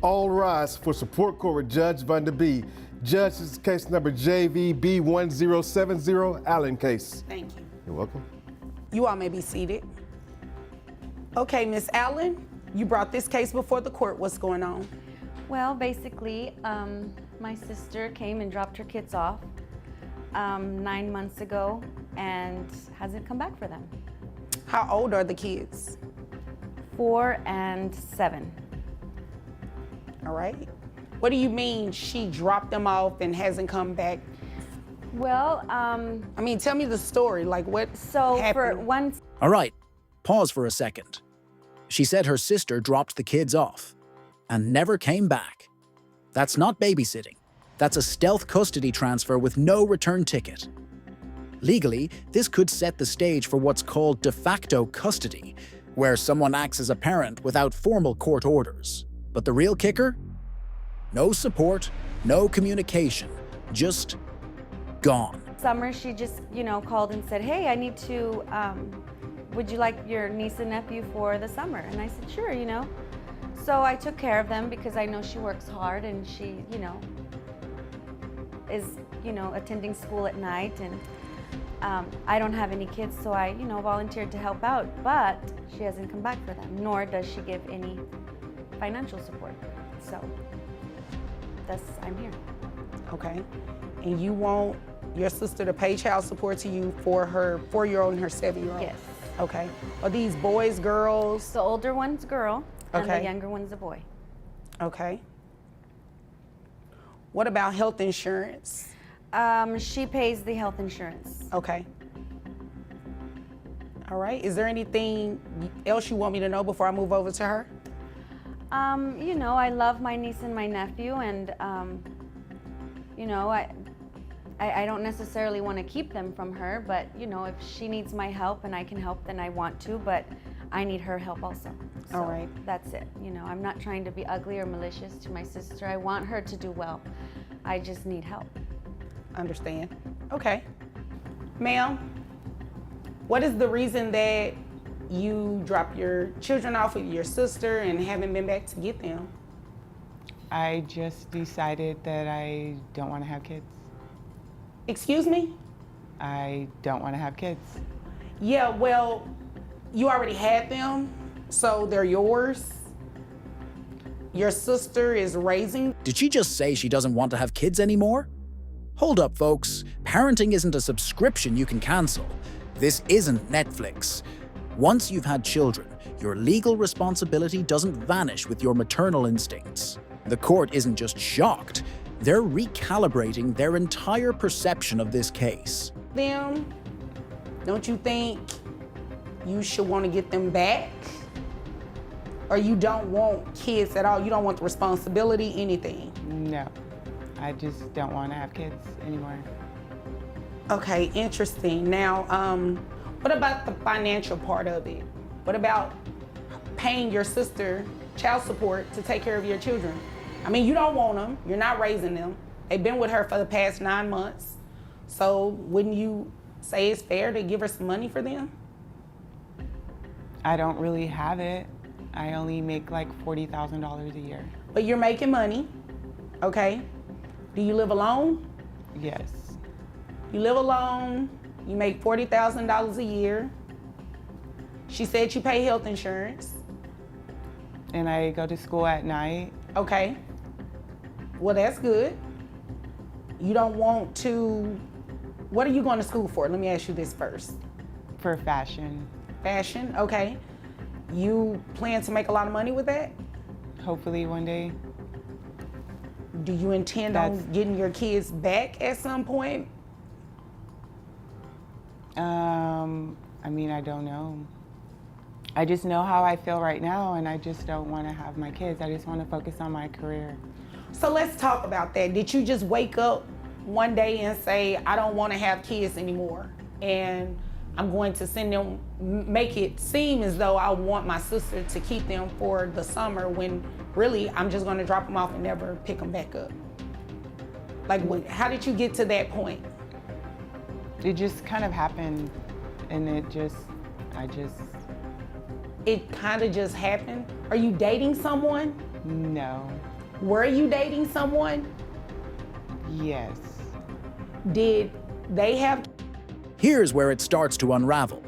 All rise for support court with Judge Rinder B. Judge, this is case number JVB1070, Allen case. Thank you. You're welcome. You all may be seated. Okay, Miss Allen, you brought this case before the court. What's going on? Well, basically, my sister came and dropped her kids off 9 months ago and hasn't come back for them. How old are the kids? 4 and 7. All right. What do you mean she dropped them off and hasn't come back? Well, I mean, tell me the story. Like, what happened? for one... All right, pause for a second. She said her sister dropped the kids off and never came back. That's not babysitting. That's a stealth custody transfer with no return ticket. Legally, this could set the stage for what's called de facto custody, where someone acts as a parent without formal court orders. But the real kicker? No support, no communication, just gone. Summer, she just, called and said, hey, I need to, would you like your niece and nephew for the summer? And I said, sure, So I took care of them because I know she works hard and she, is, attending school at night, and I don't have any kids, so I, volunteered to help out, but she hasn't come back for them, nor does she give any financial support. So I'm here. Okay. And you want your sister to pay child support to you for her 4-year-old and her 7-year-old? Yes. Okay. Are these boys, girls? The older one's a girl, and Okay. the younger one's a boy. Okay. What about health insurance? She pays the health insurance. Okay. All right. Is there anything else you want me to know before I move over to her? I love my niece and my nephew, and, I don't necessarily want to keep them from her, but, if she needs my help and I can help, then I want to, but I need her help also. So All right. That's it. I'm not trying to be ugly or malicious to my sister. I want her to do well. I just need help. Understand. Okay. Ma'am, what is the reason that you dropped your children off with your sister and haven't been back to get them? I just decided that I don't want to have kids. Excuse me? I don't want to have kids. Yeah, well, you already had them, so they're yours. Your sister is raising. Did she just say she doesn't want to have kids anymore? Hold up, folks. Parenting isn't a subscription you can cancel. This isn't Netflix. Once you've had children, your legal responsibility doesn't vanish with your maternal instincts. The court isn't just shocked, they're recalibrating their entire perception of this case. Them, don't you think you should want to get them back? Or you don't want kids at all? You don't want the responsibility, anything? No, I just don't want to have kids anymore. Okay, interesting. Now, what about the financial part of it? What about paying your sister child support to take care of your children? I mean, you don't want them. You're not raising them. They've been with her for the past 9 months. So wouldn't you say it's fair to give her some money for them? I don't really have it. I only make like $40,000 a year. But you're making money, okay? Do you live alone? Yes. You live alone, you make $40,000 a year. She said you pay health insurance. And I go to school at night. Okay. Well, that's good. You don't want to, what are you going to school for? Let me ask you this first. For fashion. Fashion, okay. You plan to make a lot of money with that? Hopefully one day. Do you intend on getting your kids back at some point? I mean, I don't know. I just know how I feel right now, and I just don't want to have my kids. I just want to focus on my career. So let's talk about that. Did you just wake up one day and say, I don't want to have kids anymore, and I'm going to send them, make it seem as though I want my sister to keep them for the summer, when really I'm just going to drop them off and never pick them back up? Like, how did you get to that point? It just kind of happened, and it kind of just happened? Are you dating someone? No. Were you dating someone? Yes. Did they have? Here's where it starts to unravel.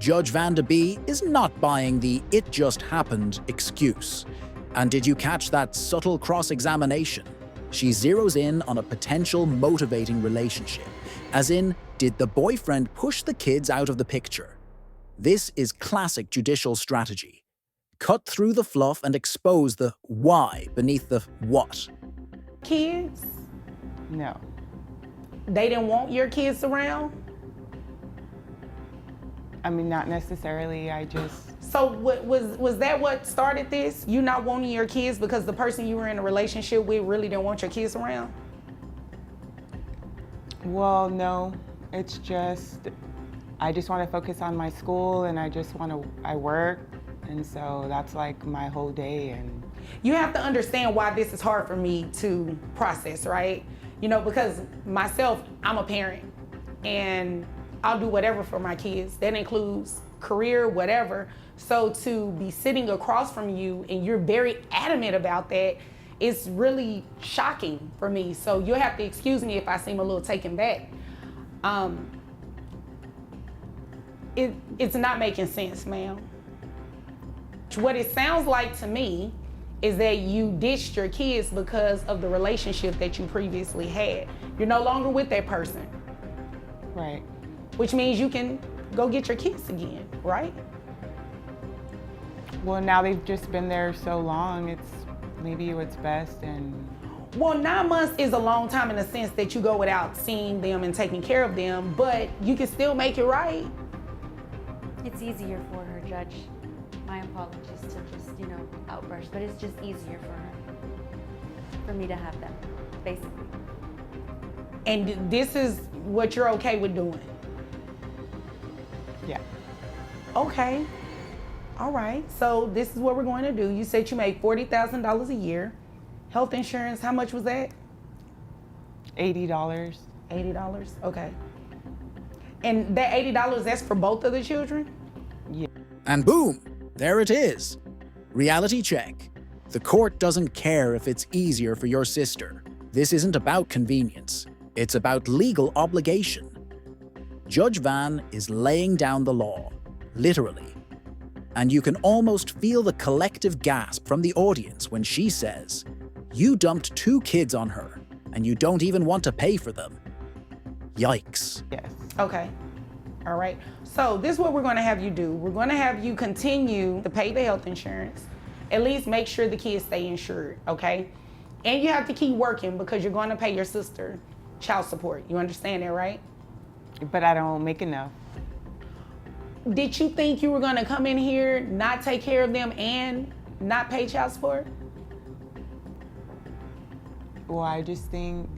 Judge Van de Bee is not buying the "it just happened" excuse. And did you catch that subtle cross-examination? She zeroes in on a potential motivating relationship, as in, did the boyfriend push the kids out of the picture? This is classic judicial strategy. Cut through the fluff and expose the why beneath the what. Kids? No. They didn't want your kids around? I mean, not necessarily. I just, So was that what started this? You not wanting your kids because the person you were in a relationship with really didn't want your kids around? well, no. It's just, I just want to focus on my school, and I work, and so that's like my whole day. And You have to understand why this is hard for me to process, right? You know, because myself, I'm a parent, and I'll do whatever for my kids. That includes career, whatever. So to be sitting across from you and you're very adamant about that, it's really shocking for me. So you'll have to excuse me if I seem a little taken back. It's not making sense, ma'am. What it sounds like to me is that you ditched your kids because of the relationship that you previously had. You're no longer with that person, right. which means you can go get your kids again, right? Well, now they've just been there so long, it's maybe what's best. And Well, 9 months is a long time in the sense that you go without seeing them and taking care of them, but you can still make it right. It's easier for her, Judge. My apologies to just, outburst, but it's just easier for her. For me to have them, basically. And this is what you're okay with doing. yeah, Okay. All right. So this is what we're going to do. You said you make $40,000 a year. Health insurance, how much was that? $80. $80. Okay. And that $80, that's for both of the children? And boom, there it is. Reality check. The court doesn't care if it's easier for your sister. This isn't about convenience. It's about legal obligation. Judge Van is laying down the law, literally. And you can almost feel the collective gasp from the audience when she says, "You dumped 2 kids on her, and you don't even want to pay for them." Yikes. Yes. Okay. All right. So this is what we're going to have you do. We're going to have you continue to pay the health insurance. At least make sure the kids stay insured, okay? And you have to keep working because you're going to pay your sister child support. You understand that, right? But I don't make enough. Did you think you were going to come in here, not take care of them, and not pay child support? Well, I just think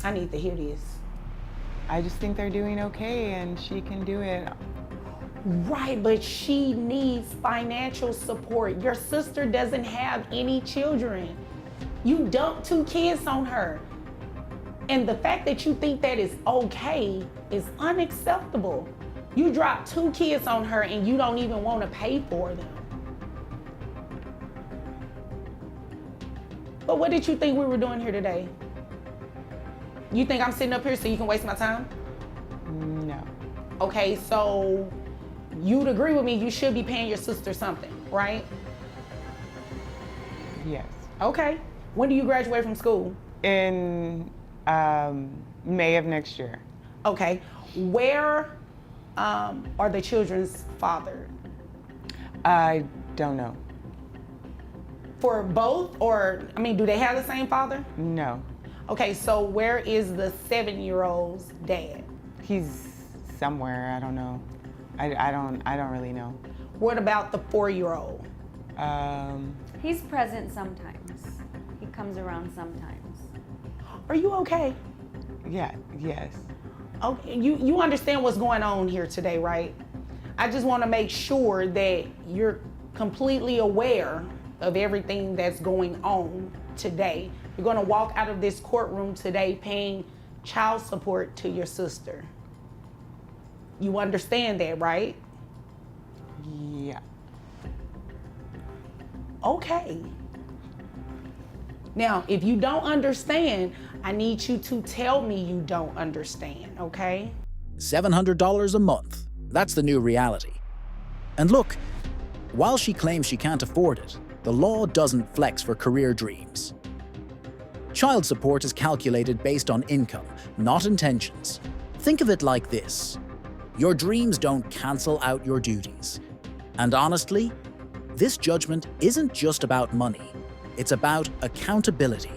I need to hear this. they're doing okay, and she can do it. Right, but she needs financial support. Your sister doesn't have any children. You dumped 2 kids on her. And the fact that you think that is okay is unacceptable. You dropped 2 kids on her and you don't even want to pay for them. But what did you think we were doing here today? You think I'm sitting up here so you can waste my time? No. Okay, so you'd agree with me, you should be paying your sister something, right? Yes. Okay. When do you graduate from school? In May of next year. Okay. Where are the children's father? I don't know. For both, or, do they have the same father? No. Okay, so where is the 7-year-old's dad? He's somewhere. I don't know. I don't really know. What about the 4-year-old? He's present sometimes. He comes around sometimes. Are you okay? Yeah. Yes. Okay, you understand what's going on here today, right? I just want to make sure that you're completely aware of everything that's going on today. You're going to walk out of this courtroom today paying child support to your sister. You understand that, right? Yeah. Okay. Now, if you don't understand, I need you to tell me you don't understand, okay? $700 a month. That's the new reality. And look, while she claims she can't afford it, the law doesn't flex for career dreams. Child support is calculated based on income, not intentions. Think of it like this: your dreams don't cancel out your duties. And honestly, this judgment isn't just about money, it's about accountability.